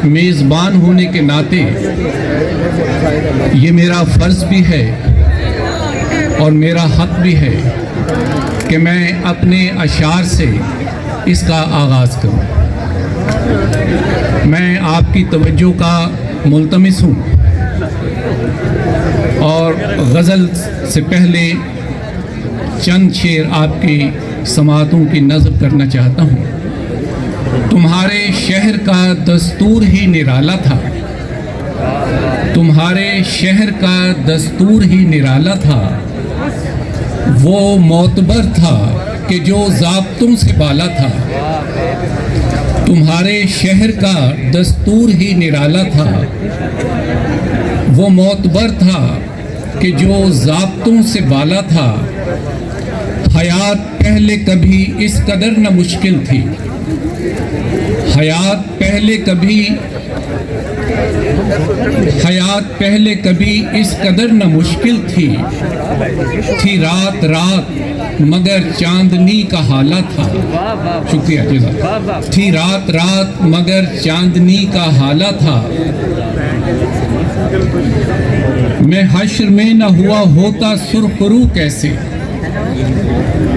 میزبان ہونے کے ناطے یہ میرا فرض بھی ہے اور میرا حق بھی ہے کہ میں اپنے اشعار سے اس کا آغاز کروں۔ میں آپ کی توجہ کا ملتمس ہوں اور غزل سے پہلے چند شعر آپ کی سماعتوں کی نظر کرنا چاہتا ہوں۔ تمہارے شہر کا دستور ہی نرالا تھا، تمہارے شہر کا دستور ہی نرالا تھا، وہ معتبر تھا کہ جو ضابطوں سے بالا تھا۔ تمہارے شہر کا دستور ہی نرالا تھا، وہ معتبر تھا کہ جو ضابطوں سے بالا تھا۔ حیات پہلے کبھی اس قدر نہ مشکل تھی، حیات پہلے کبھی اس قدر نہ مشکل تھی رات رات مگر چاندنی کا حالہ تھا۔ شکریہ جزاک۔ تھی رات رات مگر چاندنی کا حالہ تھا۔ میں حشر میں نہ ہوا ہوتا سرخرو کیسے،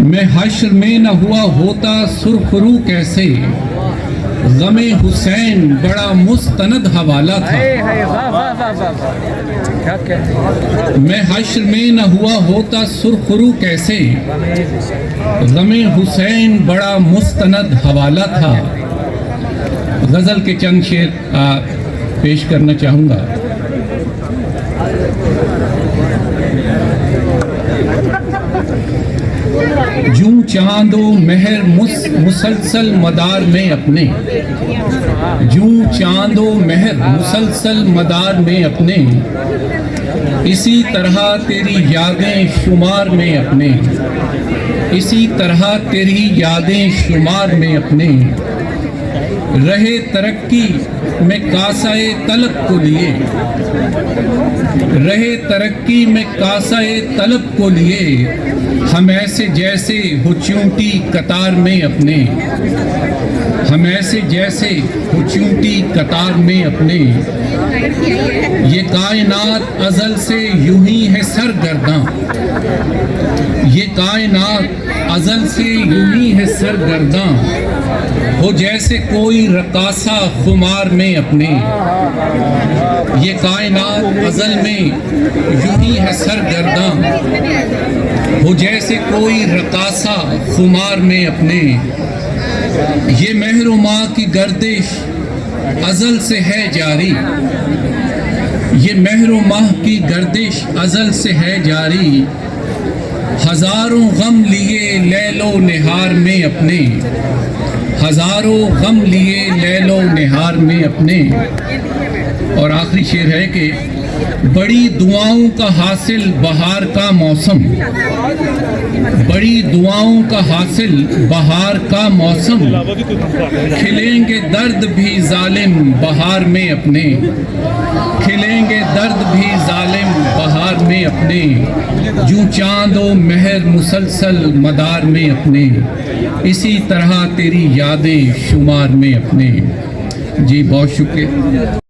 میں حشر میں نہ ہوا ہوتا سرخرو کیسے، غم حسین بڑا مستند حوالہ تھا۔ میں حشر میں نہ ہوا ہوتا سرخرو کیسے، غم حسین بڑا مستند حوالہ تھا۔ غزل کے چند شعر پیش کرنا چاہوں گا۔ جوں چاند و مہر مسلسل مدار میں اپنے، جوں چاند و مہر مسلسل مدار میں اپنے، اسی طرح تیری یادیں شمار میں اپنے، اسی طرح تیری یادیں شمار میں اپنے، رہے ترقی میں کاسۂ طلب کو لیے، رہے ترقی میں کاسۂ طلب کو لیے، ہم ایسے جیسے ہو چونٹی قطار میں اپنے، ہم ایسے جیسے ہو چونٹی قطار میں اپنے، یہ کائنات ازل سے یوں ہی ہے سرگرداں، یہ کائنات ازل سے یوں ہی ہے سرگرداں، ہو جیسے کوئی رقاصہ خمار میں اپنے، یہ کائنات ازل میں یوں ہی ہے سرگرداں، ہو جیسے کوئی رقاصہ خمار میں اپنے، یہ مہر و ماہ کی گردش ازل سے ہے جاری، یہ مہر و ماہ کی گردش ازل سے ہے جاری، ہزاروں غم لیے لیل و نہار میں اپنے، ہزاروں غم لیے لیل و نہار میں اپنے۔ اور آخری شعر ہے کہ بڑی دعاؤں کا حاصل بہار کا موسم، بڑی دعاؤں کا حاصل بہار کا موسم، کھلیں گے درد بھی ظالم بہار میں اپنے، کھلیں گے درد بھی ظالم بہار میں اپنے، جوں چاند و مہر مسلسل مدار میں اپنے، اسی طرح تیری یادیں شمار میں اپنے۔ جی بہت شکریہ۔